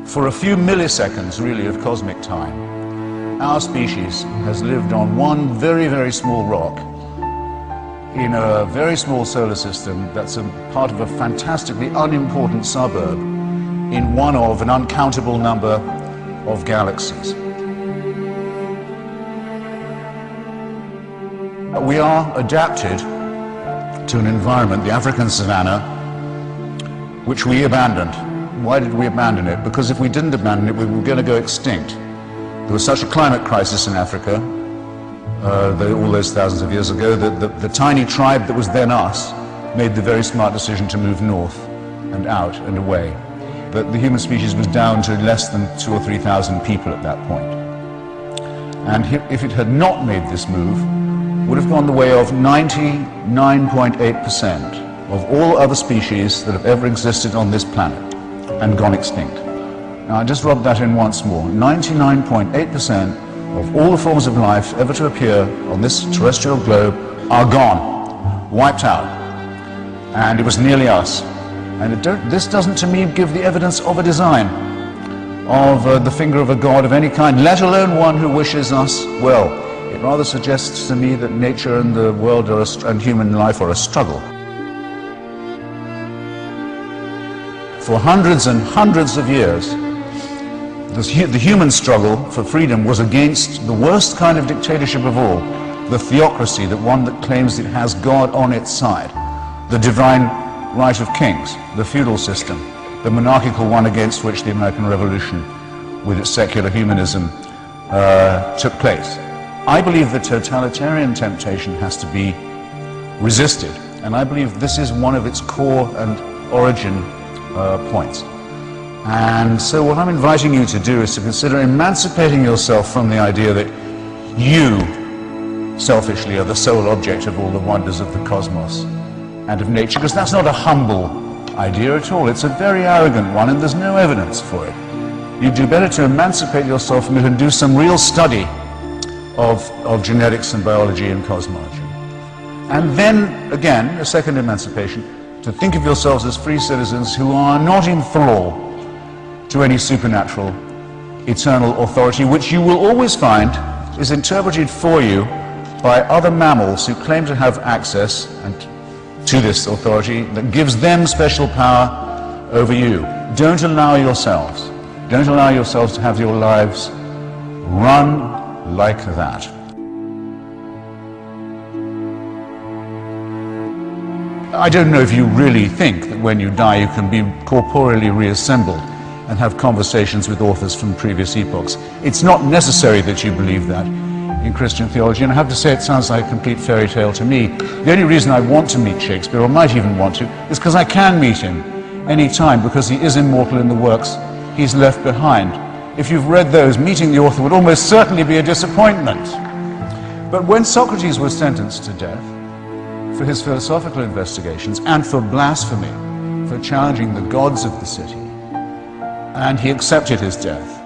For a few milliseconds, really, of cosmic time, our species has lived on one very, very small rock in a very small solar system that's a part of a fantastically unimportant suburb in one of an uncountable number of galaxies. We are adapted to an environment, the African savanna, which we abandoned. Why did we abandon it? Because if we didn't abandon it, we were going to go extinct. There was such a climate crisis in Africa all those thousands of years ago that the tiny tribe that was then us made the very smart decision to move north and out and away. But the human species was down to less than 2,000 or 3,000 people at that point. And if it had not made this move, would have gone the way of 99.8% of all other species that have ever existed on this planet and gone extinct. Now I just rubbed that in once more. 99.8% of all the forms of life ever to appear on this terrestrial globe are gone, wiped out. And it was nearly us. And this doesn't to me give the evidence of a design, of the finger of a god of any kind, let alone one who wishes us well. It rather suggests to me that nature and the world and human life are a struggle. For hundreds and hundreds of years, the human struggle for freedom was against the worst kind of dictatorship of all, the theocracy, the one that claims it has God on its side, the divine right of kings, the feudal system, the monarchical one against which the American Revolution, with its secular humanism, took place. I believe the totalitarian temptation has to be resisted, and I believe this is one of its core and origin points. And so what I'm inviting you to do is to consider emancipating yourself from the idea that you, selfishly, are the sole object of all the wonders of the cosmos and of nature, because that's not a humble idea at all. It's a very arrogant one, and there's no evidence for it. You'd do better to emancipate yourself from it and do some real study of genetics and biology and cosmology. And then, again, a second emancipation, to think of yourselves as free citizens who are not in thrall to any supernatural, eternal authority, which you will always find is interpreted for you by other mammals who claim to have access to this authority that gives them special power over you. Don't allow yourselves to have your lives run like that. I don't know if you really think that when you die you can be corporeally reassembled and have conversations with authors from previous epochs. It's not necessary that you believe that in Christian theology, and I have to say it sounds like a complete fairy tale to me. The only reason I want to meet Shakespeare, or might even want to, is because I can meet him any time, because he is immortal in the works he's left behind. If you've read those, meeting the author would almost certainly be a disappointment. But when Socrates was sentenced to death for his philosophical investigations and for blasphemy, for challenging the gods of the city, and he accepted his death,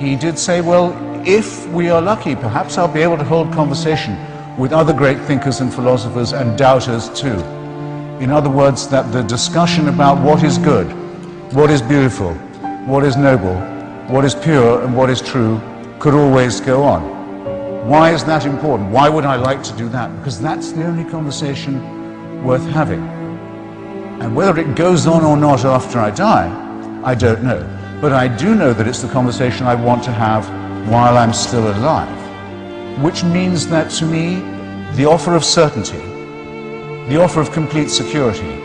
he did say, well, if we are lucky, perhaps I'll be able to hold conversation with other great thinkers and philosophers and doubters too. In other words, that the discussion about what is good, what is beautiful, what is noble, what is pure and what is true could always go on. Why is that important? Why would I like to do that? Because that's the only conversation worth having. And whether it goes on or not after I die, I don't know. But I do know that it's the conversation I want to have while I'm still alive. Which means that to me, the offer of certainty, the offer of complete security,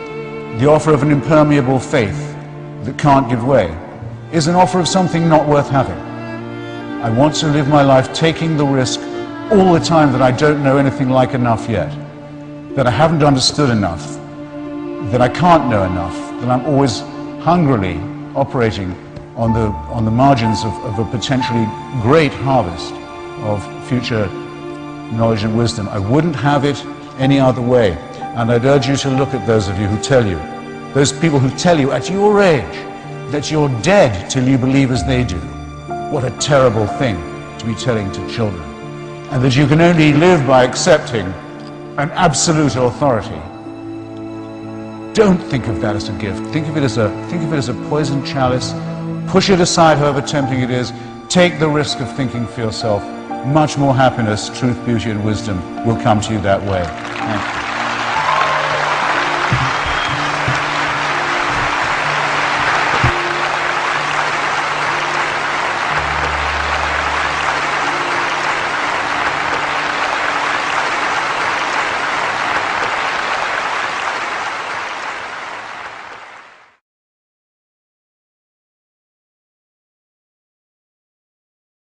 the offer of an impermeable faith that can't give way, is an offer of something not worth having. I want to live my life taking the risk all the time that I don't know anything like enough yet, that I haven't understood enough, that I can't know enough, that I'm always hungrily operating on the margins of a potentially great harvest of future knowledge and wisdom. I wouldn't have it any other way. And I'd urge you to look at those of you who tell you, those people who tell you at your age that you're dead till you believe as they do. What a terrible thing to be telling to children. And that you can only live by accepting an absolute authority. Don't think of that as a gift. Think of it as a poisoned chalice Push it aside, however tempting it is. Take the risk of thinking for yourself. Much more happiness, truth, beauty, and wisdom will come to you that way. Thank you.